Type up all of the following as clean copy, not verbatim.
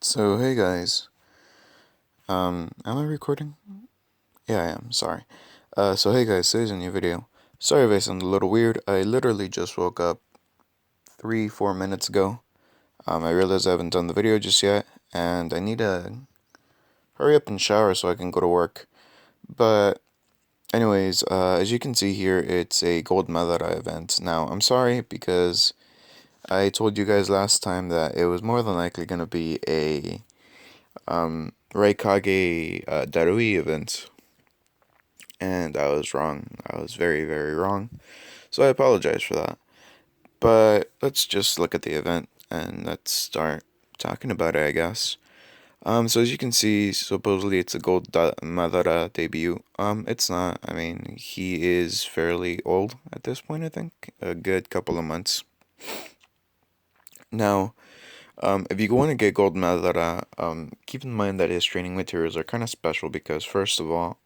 So hey guys, am I recording? Yeah, I am. Sorry. So hey guys, today's a new video. Sorry if I sound a little weird. I literally just woke up 3-4 minutes ago. I realized I haven't done the video just yet, and I need to hurry up and shower so I can go to work. But anyways, as you can see here, it's a Gold Madara event. Now I'm sorry because I told you guys last time that it was more than likely gonna be a Raikage Darui event. And I was wrong. I was very, very wrong. So I apologize for that. But let's just look at the event and let's start talking about it, I guess. So as you can see, supposedly it's a Gold Madara debut. It's not. I mean, he is fairly old at this point, I think. A good couple of months. Now, if you want to get Gold Madara, keep in mind that his training materials are kind of special because, first of all,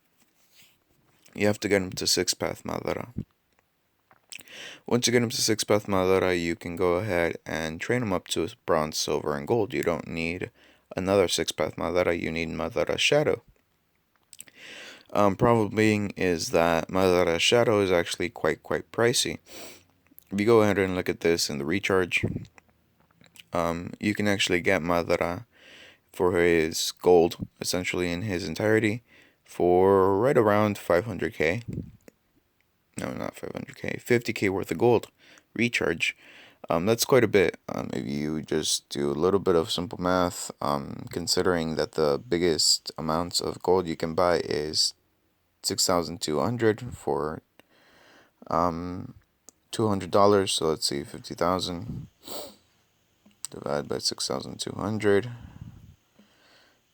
you have to get him to 6-path Madara. Once you get him to 6-path Madara, you can go ahead and train him up to bronze, silver, and gold. You don't need another 6-path Madara, you need Madara Shadow. Problem being is that Madara Shadow is actually quite pricey. If you go ahead and look at this in the recharge, you can actually get Madara for his gold, essentially in his entirety, for right around 500k. No, not 500k, 50k worth of gold recharge. That's quite a bit. If you just do a little bit of simple math, considering that the biggest amounts of gold you can buy is 6,200 for $200. So let's see, 50,000 divided by 6,200.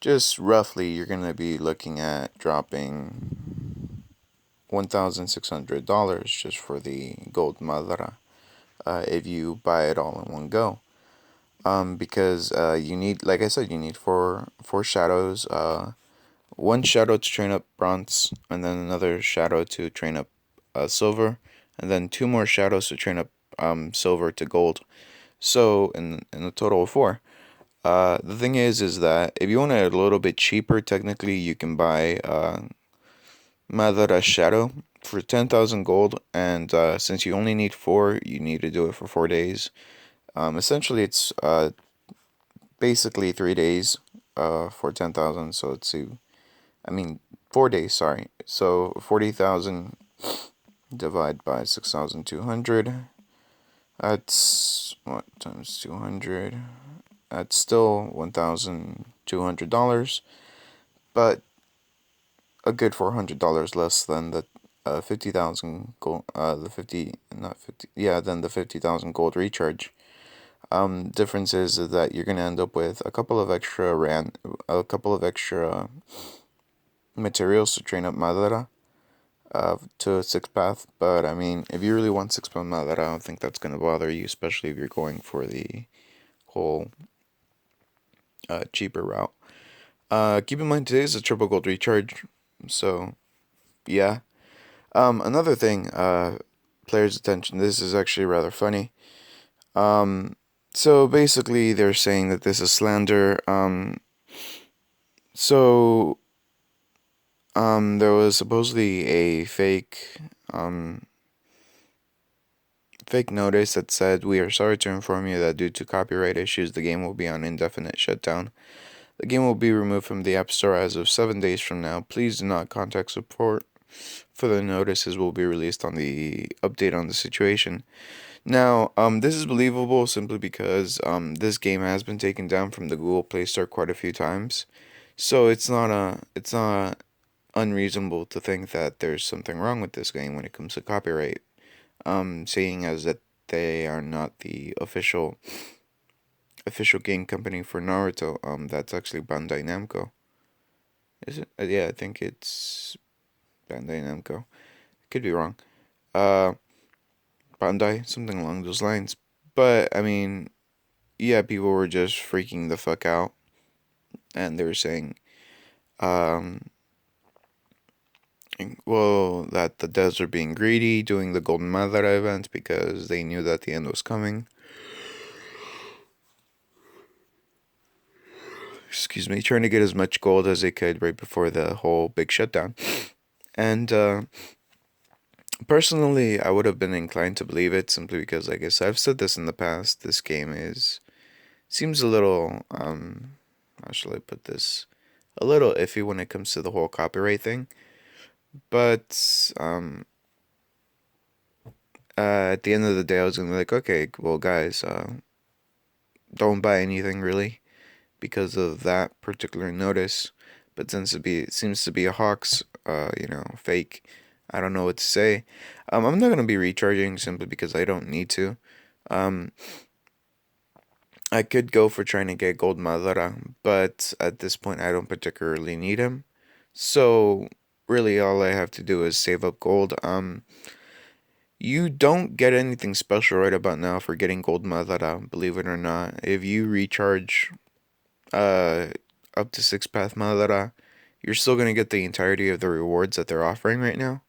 Just roughly, you're gonna be looking at dropping $1,600 just for the gold Madara. If you buy it all in one go. Because you need, like I said, you need four shadows. One shadow to train up bronze, and then another shadow to train up silver, and then two more shadows to train up silver to gold. So in a total of four. The thing is that if you want it a little bit cheaper, technically you can buy Madara Shadow for 10,000 gold, and since you only need four, you need to do it for 4 days. Essentially, it's basically 3 days for 10,000. So let's see. I mean, 4 days, sorry. So 40,000 divided by 6,200. That's what times 200. That's still $1,200, but a good $400 less than the 50,000 gold. The 50, not 50. Yeah, than the 50,000 gold recharge. Difference is that you're gonna end up with a couple of extra materials to train up Madara to 6-path. But I mean, if you really want 6-path Madara, I don't think that's gonna bother you, especially if you're going for the whole cheaper route. Keep in mind today is a triple gold recharge, so yeah. Another thing, players' attention. This is actually rather funny. So basically, they're saying that this is slander. So there was supposedly a fake notice that said, "We are sorry to inform you that due to copyright issues, the game will be on indefinite shutdown. The game will be removed from the App Store as of 7 days from now. Please do not contact support. Further notices will be released on the update on the situation." Now, this is believable simply because this game has been taken down from the Google Play Store quite a few times, so it's not unreasonable to think that there's something wrong with this game when it comes to copyright. Seeing as that they are not the official game company for Naruto. That's actually Bandai Namco. Is it? Yeah, I think it's Bandai Namco. Could be wrong. Bandai, something along those lines. But I mean, yeah, people were just freaking the fuck out, and they were saying, well, that the devs are being greedy, doing the Golden Madara event because they knew that the end was coming. excuse me, trying to get as much gold as they could right before the whole big shutdown. And personally, I would have been inclined to believe it simply because, like I said, I've said this in the past. This game is seems a little how shall I put this? A little iffy when it comes to the whole copyright thing. But at the end of the day, I was gonna be like, okay, well, guys, don't buy anything really because of that particular notice. But since it seems to be a hoax, fake, I don't know what to say. I'm not gonna be recharging simply because I don't need to. Um, I could go for trying to get gold Madara, but at this point, I don't particularly need him. So really, all I have to do is save up gold. You don't get anything special right about now for getting gold Madara, believe it or not. If you recharge uh up to 6 path Madara, you're still gonna get the entirety of the rewards that they're offering right now,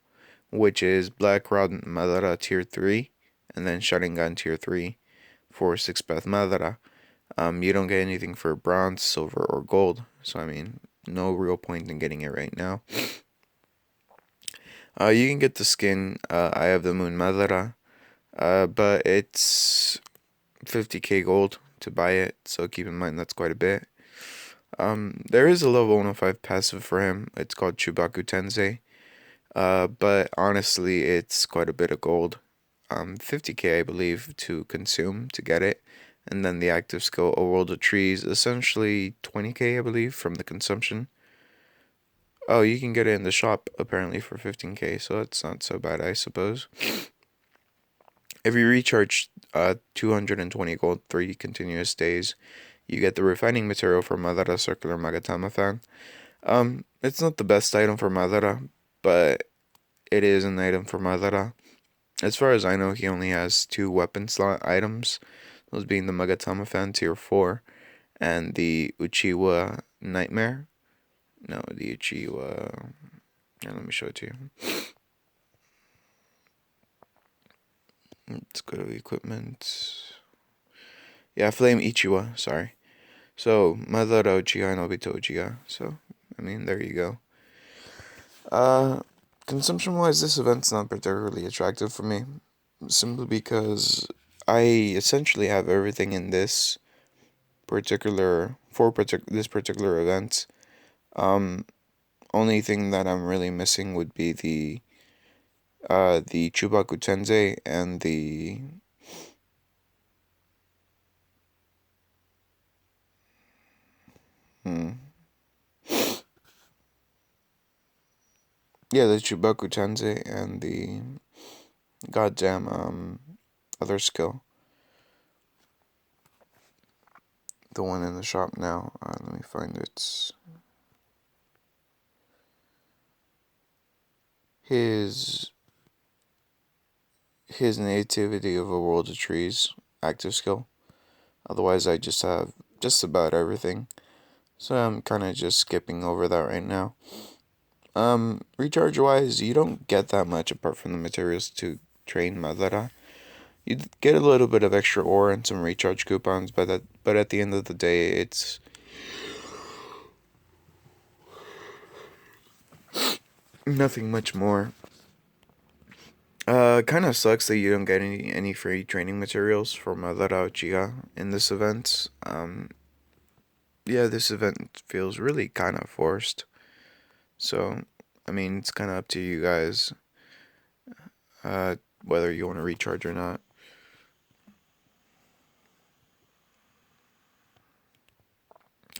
which is Black Rod Madara tier 3 and then Sharingan tier 3 for 6 path Madara. You don't get anything for bronze, silver, or gold, so I mean, no real point in getting it right now. You can get the skin Eye of the Moon Madara, but it's 50k gold to buy it, so keep in mind that's quite a bit. There is a level 105 passive for him. It's called Chubaku Tensei. But honestly, it's quite a bit of gold. 50k, I believe, to consume to get it. And then the active skill, A World of Trees, essentially 20k, I believe, from the consumption. Oh, you can get it in the shop, apparently, for 15k, so that's not so bad, I suppose. If you recharge 220 gold 3 continuous days, you get the refining material for Madara Circular Magatama Fan. It's not the best item for Madara, but it is an item for Madara. As far as I know, he only has 2 weapon slot items, those being the Magatama Fan Tier 4 and the Uchiwa Nightmare. No, the Uchiwa. Yeah, let me show it to you. Let's go to equipment. Yeah, Flame Ichiwa, sorry. So, Madara Uchiha and Obito Uchiha. So, I mean, there you go. Uh, Consumption wise, this event's not particularly attractive for me, simply because I essentially have everything in this this particular event. Um, Only thing that I'm really missing would be the Chubaku Tensei and the hmm, yeah, the Chubaku Tensei and the goddamn other skill, the one in the shop now. Let me find it. His nativity of a world of trees active skill. Otherwise, I just have just about everything. So I'm kind of just skipping over that right now. Recharge wise, you don't get that much apart from the materials to train Madara. You get a little bit of extra ore and some recharge coupons, but at the end of the day, it's nothing much more. Kind of sucks that you don't get any free training materials for Madara Uchiha in this event. Yeah, this event feels really kind of forced. So, I mean, it's kind of up to you guys, uh, whether you want to recharge or not.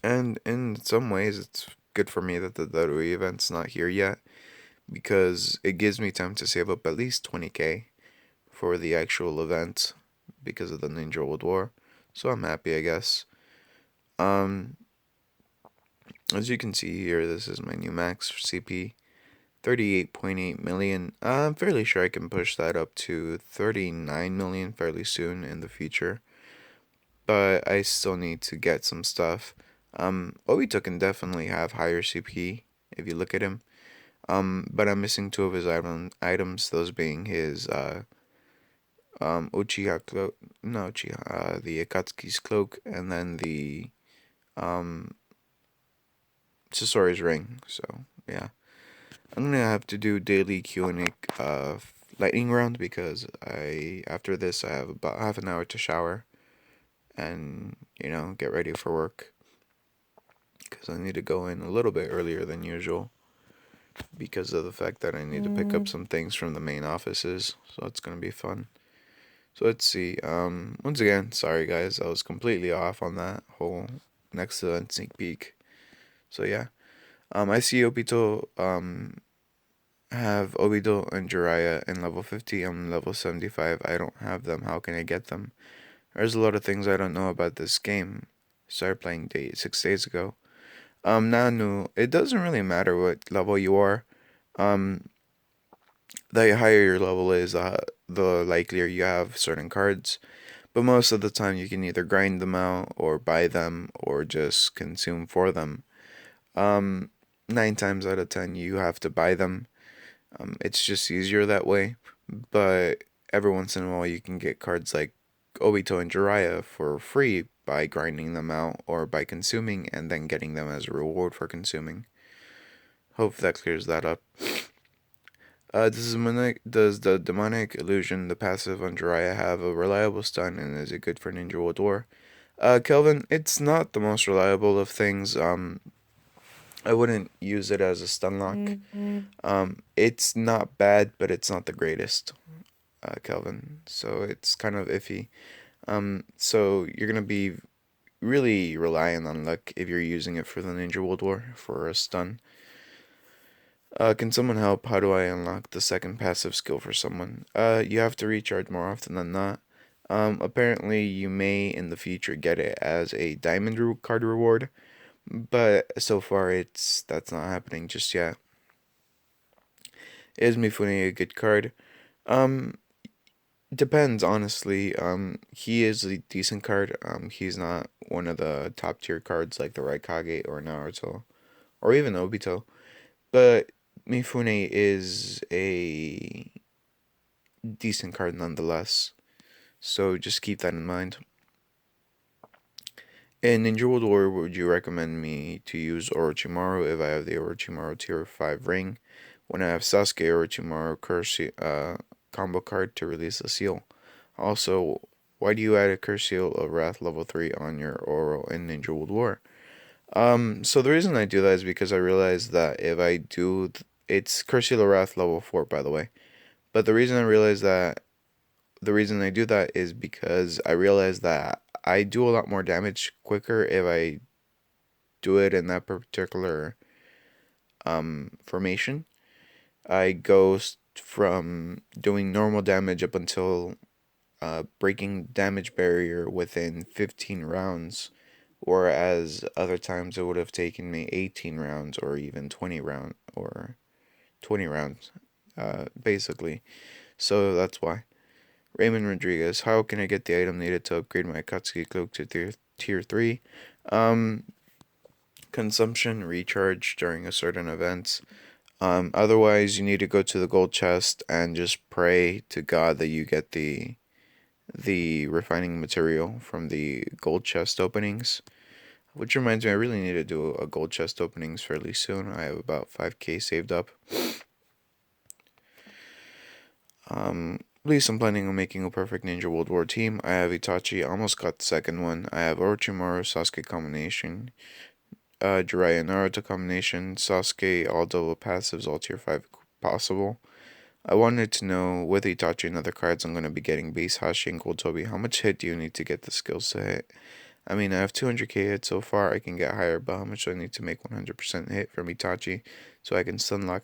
And in some ways, it's good for me that the Darui event's not here yet because it gives me time to save up at least 20k for the actual event because of the Ninja World War. So I'm happy, I guess. Um, as you can see here, this is my new max CP, 38.8 million. I'm fairly sure I can push that up to 39 million fairly soon in the future. But I still need to get some stuff. Obito can definitely have higher CP if you look at him. But I'm missing 2 of his items, those being his Uchiha cloak, no Uchiha, the Akatsuki's cloak, and then the Sasori's ring. So yeah, I'm gonna have to do daily Q&A lightning round because I after this I have about half an hour to shower and get ready for work because I need to go in a little bit earlier than usual because of the fact that I need to pick up some things from the main offices. So it's gonna be fun. So let's see. Once again, sorry guys, I was completely off on that whole next event sneak peek. So yeah, I see Obito have Obito and Jiraiya in level 50. I'm level 75. I don't have them. How can I get them? There's a lot of things I don't know about this game. Started playing 6 days ago. Nanu, it doesn't really matter what level you are. Um, the higher your level is, the likelier you have certain cards. But most of the time, you can either grind them out, or buy them, or just consume for them. Um, 9 times out of 10, you have to buy them. It's just easier that way. But every once in a while, you can get cards like Obito and Jiraiya for free by grinding them out or by consuming and then getting them as a reward for consuming. Hope that clears that up. Does the demonic illusion, the passive on Jiraiya, have a reliable stun, and is it good for Ninja World War? Kelvin, it's not the most reliable of things. I wouldn't use it as a stun lock. It's not bad, but it's not the greatest, Kelvin. So it's kind of iffy. So you're gonna be really relying on luck if you're using it for the Ninja World War for a stun. Can someone help? How do I unlock the second passive skill for someone? You have to recharge more often than not. Apparently you may in the future get it as a diamond card reward, but so far that's not happening just yet. Is Mifune a good card? Um, Depends honestly. He is a decent card. He's not one of the top tier cards like the Raikage or Naruto or even Obito, but Mifune is a decent card nonetheless. So just keep that in mind. In Ninja World War, would you recommend me to use Orochimaru if I have the Orochimaru tier 5 ring? When I have Sasuke Orochimaru curse combo card to release a seal. Also, why do you add a curse seal of Wrath level 3 on your Oro in Ninja World War? So the reason I do that is because I realize that if I do, it's curse seal of Wrath level 4 by the way. But the reason I do that is because I realize that I do a lot more damage quicker if I do it in that particular formation. I go from doing normal damage up until breaking damage barrier within 15 rounds, whereas other times it would have taken me 18 rounds or even 20 rounds, basically. So that's why. Raymond Rodriguez, how can I get the item needed to upgrade my Akatsuki cloak to tier 3? Um, Consumption, recharge during a certain event. Otherwise, you need to go to the gold chest and just pray to God that you get the refining material from the gold chest openings. Which reminds me, I really need to do a gold chest openings fairly soon. I have about 5k saved up. At least I'm planning on making a perfect Ninja World War team. I have Itachi, almost got the second one. I have Orochimaru Sasuke combination, Jiraiya Naruto combination, Sasuke all double passives, all tier 5 possible. I wanted to know with Itachi and other cards I'm going to be getting base Hashi and Gold Toby, how much hit do you need to get the skills to hit? I mean, I have 200k hit so far, I can get higher, but how much do I need to make 100% hit from Itachi so I can stun lock?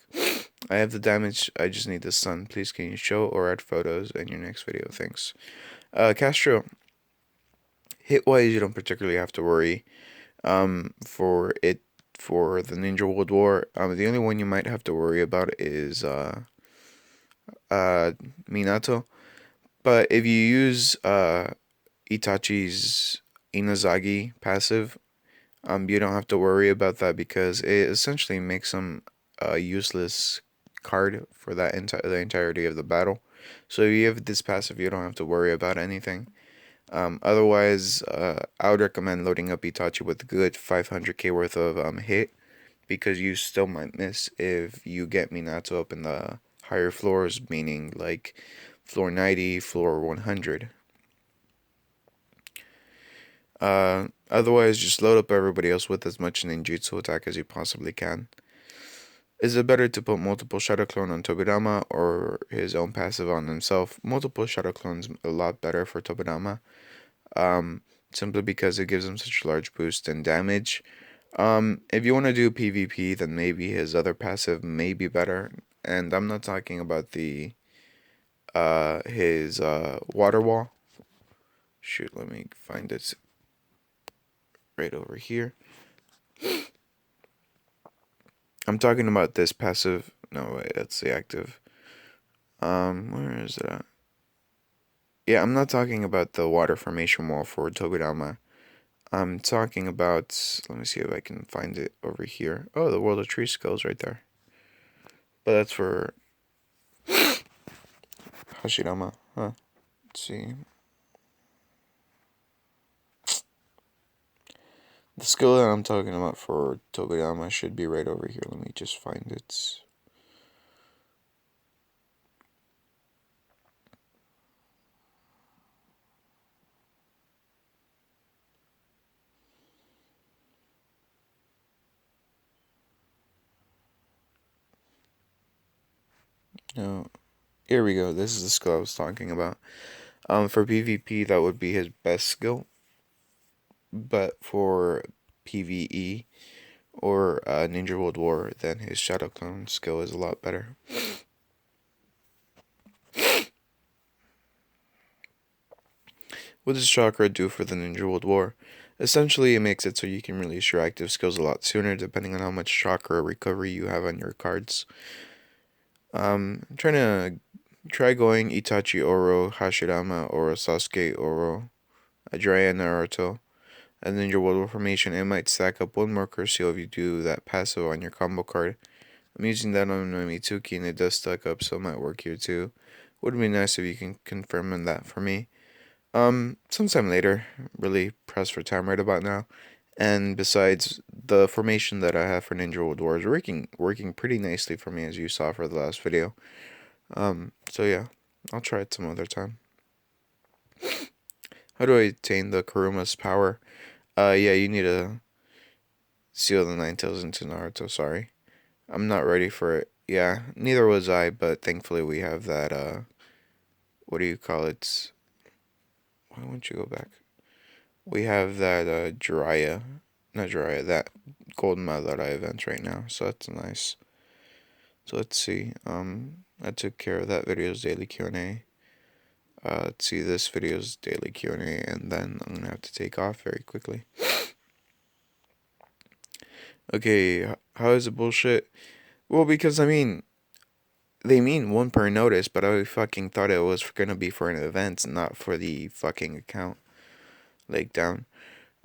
I have the damage, I just need the stun. Please can you show or add photos in your next video? Thanks. Castro, hit-wise you don't particularly have to worry for the Ninja World War. The only one you might have to worry about is Minato. But if you use Itachi's Inazagi passive, you don't have to worry about that because it essentially makes him a useless card for the entirety of the battle. So if you have this passive, you don't have to worry about anything. Otherwise, I would recommend loading up Itachi with good 500k worth of hit because you still might miss if you get Minato up in the higher floors, meaning like floor 90, floor 100. Otherwise, just load up everybody else with as much ninjutsu attack as you possibly can. Is it better to put multiple Shadow Clone on Tobirama or his own passive on himself? Multiple Shadow Clones a lot better for Tobirama, simply because it gives him such a large boost in damage. If you want to do PvP, then maybe his other passive may be better. And I'm not talking about his water wall. Shoot, let me find it right over here. I'm talking about this passive. No, wait, that's the active. Where is it at? Yeah, I'm not talking about the water formation wall for Tobirama. I'm talking about. Let me see if I can find it over here. Oh, the World of Tree Skulls right there. But that's for Hashirama. Huh. Let's see. The skill that I'm talking about for Tobirama should be right over here. Let me just find it. No. Here we go. This is the skill I was talking about. For PvP, that would be his best skill. But for PvE or Ninja World War, then his Shadow Clone skill is a lot better. What does Chakra do for the Ninja World War? Essentially, it makes it so you can release your active skills a lot sooner, depending on how much Chakra recovery you have on your cards. I'm trying to try going Itachi Oro, Hashirama Oro, Sasuke Oro, Jiraiya Naruto, and Ninja World War formation. It might stack up one more curse seal if you do that passive on your combo card. I'm using that on my Mitsuki and it does stack up, so it might work here too. Would be nice if you can confirm on that for me. Sometime later. Really pressed for time right about now. And besides, the formation that I have for Ninja World War is working pretty nicely for me, as you saw for the last video. So yeah, I'll try it some other time. How do I attain the Karuma's power? Yeah, you need to seal the Nine Tails into Naruto. Sorry, I'm not ready for it. Yeah, neither was I, but thankfully we have that. What do you call it? Why won't you go back? We have that not Jiraiya, that Golden Madara event right now, so that's nice. So let's see. I took care of that video's daily Q&A. Let's see this video's daily Q&A, and then I'm gonna have to take off very quickly. Okay, how is it bullshit? Well, because I mean, they mean one per notice, but I fucking thought it was gonna be for an event, not for the fucking account. Like down.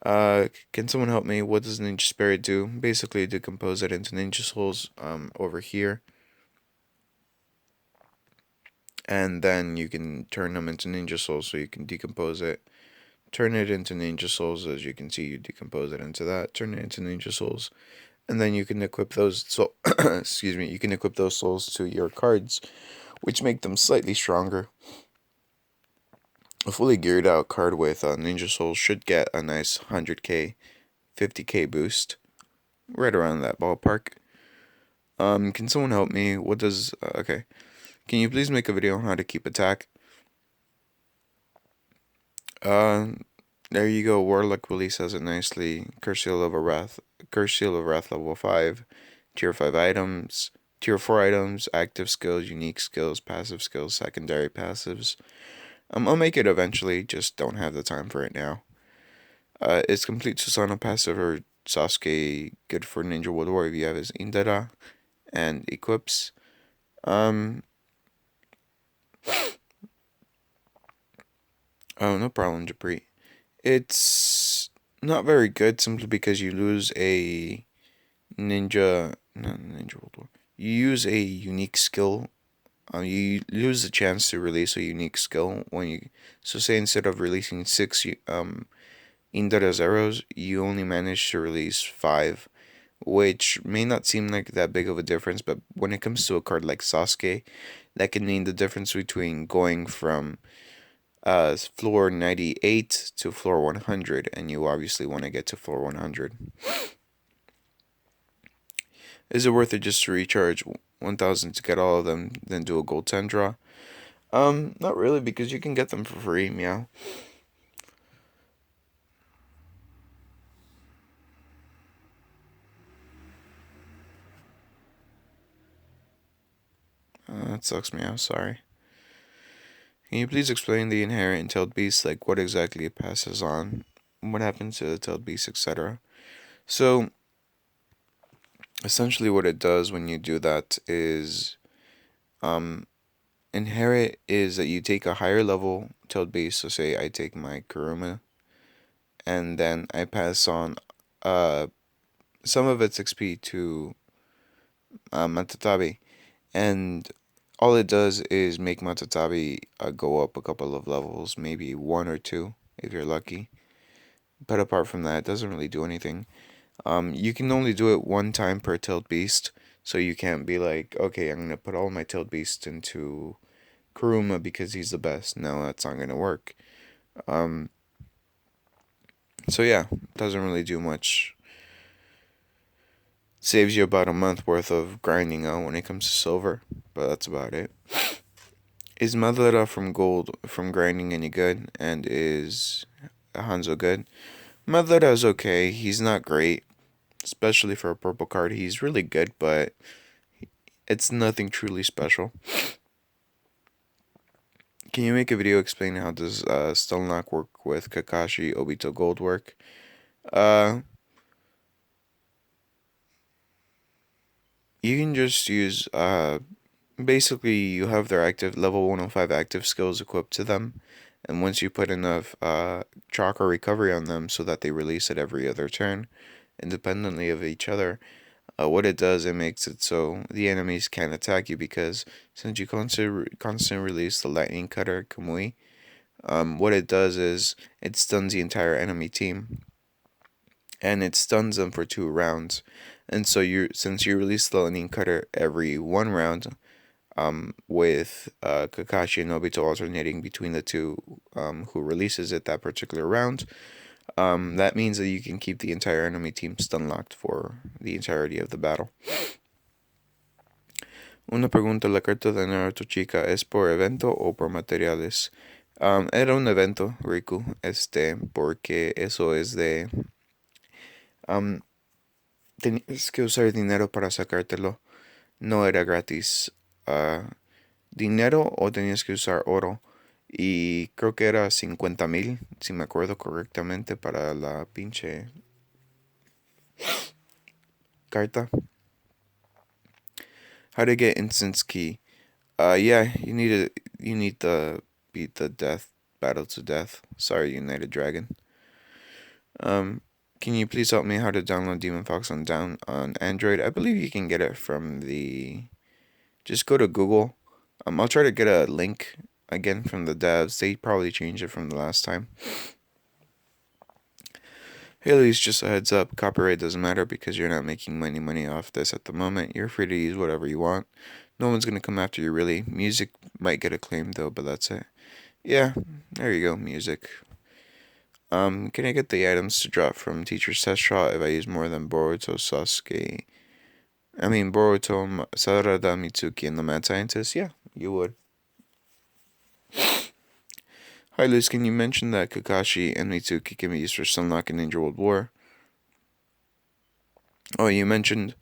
Can someone help me? What does Ninja Spirit do? Basically, decompose it into Ninja Souls, over here. And then you can turn them into Ninja Souls, so you can decompose it. Turn it into Ninja Souls, as you can see, you decompose it into that. Turn it into Ninja Souls. And then you can equip those, excuse me, you can equip those souls to your cards, which make them slightly stronger. A fully geared out card with Ninja Souls should get a nice 100k, 50k boost. Right around that ballpark. Can someone help me? What does, okay. Can you please make a video on how to keep attack? There you go. Warlock Willie says it nicely. Curse Seal of Wrath level 5. Tier 5 items. Tier 4 items. Active skills, unique skills, passive skills, secondary passives. I'll make it eventually, just don't have the time for it now. Is complete Susanoo passive or Sasuke good for Ninja World War if you have his Indara and equips? Oh, no problem, Japri. It's not very good simply because you lose a not Ninja World War. You use a unique skill. You lose the chance to release a unique skill when you. So say instead of releasing 6 Indara arrows, you only manage to release 5, which may not seem like that big of a difference, but when it comes to a card like Sasuke, that can mean the difference between going from floor 98 to floor 100, and you obviously want to get to floor 100. Is it worth it just to recharge 1000 to get all of them, then do a gold 10 draw? Not really, because you can get them for free, meow. That sucks, meow, sorry. Can you please explain the inherent tailed beast, like what exactly it passes on, what happens to the tailed beast, etc.? So, essentially what it does when you do that is, um, inherit is that you take a higher level tailed beast, so say I take my Kuruma, and then I pass on, uh, some of its XP to, Matatabi, and all it does is make Matatabi go up a couple of levels, maybe one or two if you're lucky. But apart from that, it doesn't really do anything. You can only do it one time per tailed beast, so you can't be like, okay, I'm gonna put all my tailed beasts into Kuruma because he's the best. No, that's not gonna work. Um, so yeah, doesn't really do much. Saves you about a month worth of grinding out when it comes to silver, but that's about it. Is Madara from gold from grinding any good? And is Hanzo good? Madara's okay. He's not great, especially for a purple card. He's really good, but it's nothing truly special. Can you make a video explaining how does Stunlock work with Kakashi Obito Gold work? Uh, you can just use basically you have their active level 105 active skills equipped to them, and once you put enough chakra recovery on them so that they release it every other turn, independently of each other, what it does, it makes it so the enemies can't attack you because since you constantly release the lightning cutter Kamui, what it does is it stuns the entire enemy team, and it stuns them for 2 rounds. And so since you release the lightning cutter every 1 round, with Kakashi and Nobito alternating between the two, who releases it that particular round, that means that you can keep the entire enemy team stun locked for the entirety of the battle. Una pregunta, ¿la carta de Naruto chica es por evento o por materiales? Era un evento, Riku, porque eso es de... tenías que usar dinero para sacártelo, no era gratis. Dinero o tenías que usar oro. Y creo que era 50,000, si me acuerdo correctamente, para la pinche carta. How to get instance key? Yeah, you need to beat the death battle to death. Sorry, United Dragon. Can you please help me how to download Demon Fox on Android? I believe you can get it from the. Just go to Google. I'll try to get a link again from the devs. They probably changed it from the last time. Hey, Lise, just a heads up. Copyright doesn't matter because you're not making money off this at the moment. You're free to use whatever you want. No one's gonna come after you, really. Music might get a claim though, but that's it. Yeah, there you go, music. Can I get the items to drop from Teacher's Test Shot if I use more than Boruto, Sasuke? Boruto, Sarada, Mitsuki, and the Mad Scientist? Yeah, you would. Hi Liz, can you mention that Kakashi and Mitsuki can be used for Sunlock in Ninja World War? Oh, you mentioned,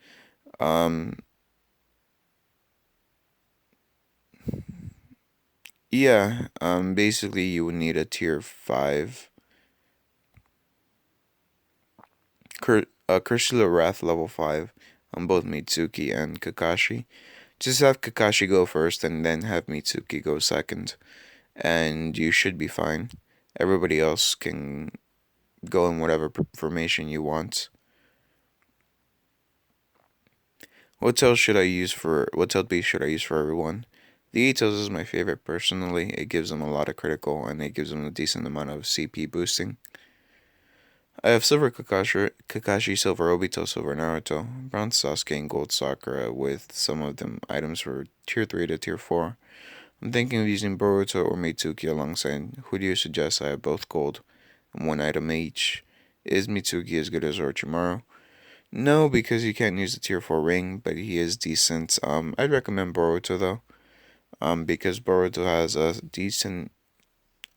yeah, basically you would need a tier 5 Cursula Wrath level 5 on both Mitsuki and Kakashi. Just have Kakashi go first and then have Mitsuki go second, and you should be fine. Everybody else can go in whatever formation you want. What tail beast should I use for everyone? The Atos is my favorite personally. It gives them a lot of critical and it gives them a decent amount of CP boosting. I have silver Kakashi, silver Obito, silver Naruto, bronze Sasuke, and gold Sakura, with some of them items for tier 3 to tier 4. I'm thinking of using Boruto or Mitsuki alongside. Who do you suggest? I have both gold and one item each. Is Mitsuki as good as Orochimaru? No, because you can't use the tier 4 ring, but he is decent. I'd recommend Boruto though. Because Boruto has a decent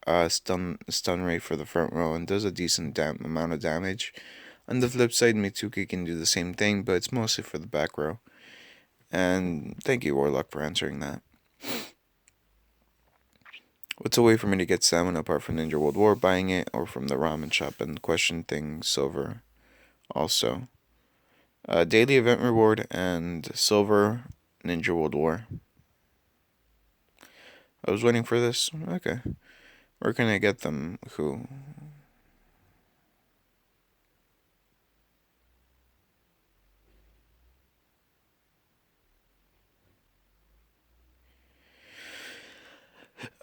stun rate for the front row and does a decent amount of damage. On the flip side, Mitsuki can do the same thing, but it's mostly for the back row. And thank you, Warlock, for answering that. What's a way for me to get salmon apart from Ninja World War, buying it, or from the ramen shop? And question thing, silver also. Daily event reward and silver Ninja World War. I was waiting for this. Okay. Where can I get them? Who?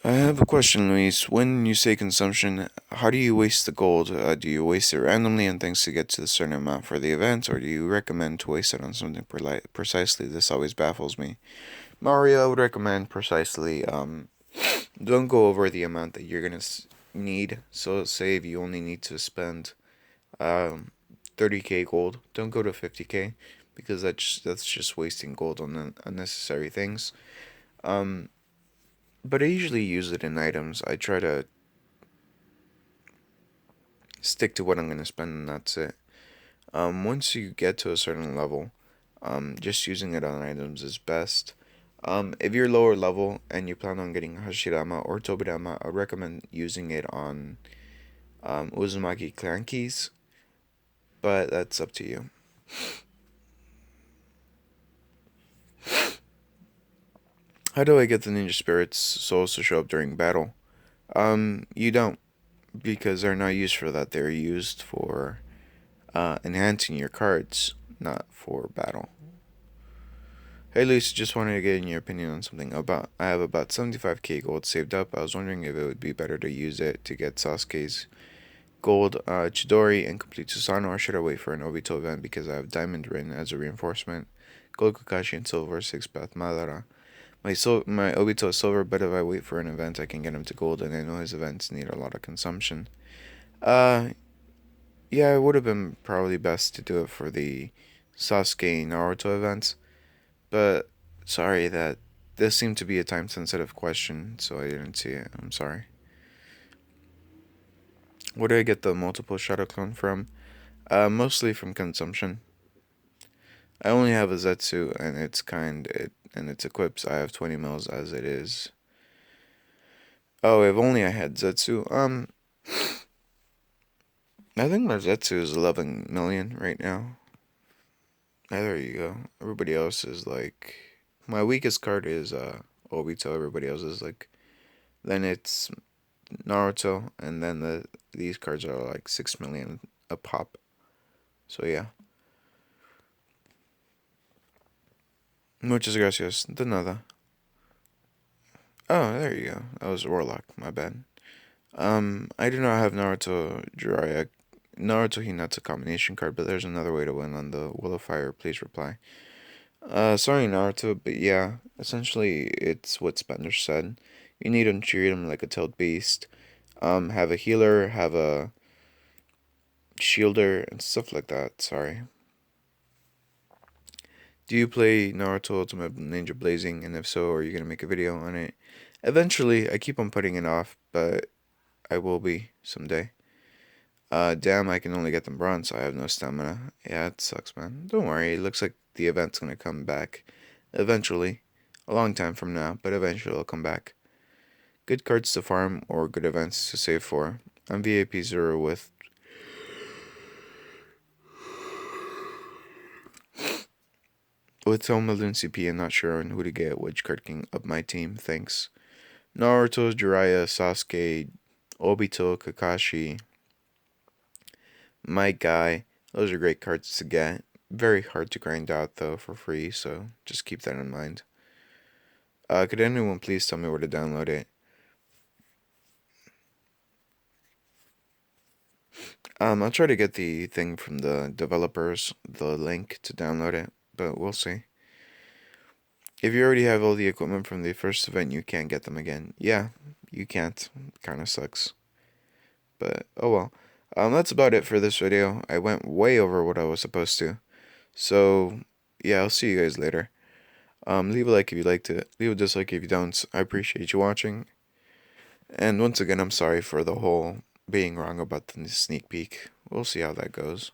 I have a question, Luis. When you say consumption, how do you waste the gold? Do you waste it randomly on things to get to a certain amount for the event, or do you recommend to waste it on something precisely? This always baffles me. Mario, I would recommend precisely. Don't go over the amount that you're gonna need. So, say if you only need to spend 30k gold, don't go to 50k because that's just wasting gold on unnecessary things. Um, but I usually use it in items. I try to stick to what I'm gonna spend, and that's it. Once you get to a certain level, just using it on items is best. If you're lower level and you plan on getting Hashirama or Tobirama, I recommend using it on Uzumaki clan keys, but that's up to you. How do I get the ninja spirits souls to show up during battle? You don't, because they're not used for that. They're used for enhancing your cards, not for battle. Hey Lucy, just wanted to get your opinion on something. I have about 75k gold saved up. I was wondering if it would be better to use it to get Sasuke's gold Chidori and complete Susanoo, or should I wait for an Obito event because I have Diamond Rin as a reinforcement, gold Kakashi and silver 6-path Madara. My Obito is silver, but if I wait for an event, I can get him to gold, and I know his events need a lot of consumption. Uh, yeah, it would have been probably best to do it for the Sasuke Naruto events, but sorry that this seemed to be a time sensitive question, so I didn't see it. I'm sorry. Where do I get the multiple shadow clone from? Mostly from consumption. I only have a Zetsu, and and its equips. I have 20 mils as it is. Oh, if only I had Zetsu. I think my Zetsu is 11 million right now. There you go. Everybody else is like, my weakest card is Obito. Everybody else is like, then it's Naruto, and then these cards are like 6 million a pop. So yeah. Muchas gracias. De nada. Oh, there you go. That was Warlock. My bad. I do not have Naruto Hinata combination card, but there's another way to win on the Will of Fire. Please reply. Sorry, Naruto, but yeah, essentially it's what Spender said. You need to treat him like a tailed beast. Have a healer, have a shielder, and stuff like that. Sorry. Do you play Naruto Ultimate Ninja Blazing? And if so, are you gonna make a video on it? Eventually, I keep on putting it off, but I will be someday. Damn, I can only get them bronze, so I have no stamina. Yeah, it sucks, man. Don't worry, it looks like the event's gonna come back. Eventually. A long time from now, but eventually it'll come back. Good cards to farm or good events to save for. I'm VAP 0 with 10 million CP and not sure on who to get which card king of my team. Thanks. Naruto, Jiraiya, Sasuke, Obito, Kakashi, my guy. Those are great cards to get. Very hard to grind out though for free, so just keep that in mind. Could anyone please tell me where to download it? I'll try to get the thing from the developers, the link to download it, but we'll see. If you already have all the equipment from the first event, you can't get them again. Yeah, you can't. Kind of sucks. But oh well. That's about it for this video. I went way over what I was supposed to. So yeah, I'll see you guys later. Leave a like if you liked it. Leave a dislike if you don't. I appreciate you watching. And once again, I'm sorry for the whole being wrong about the sneak peek. We'll see how that goes.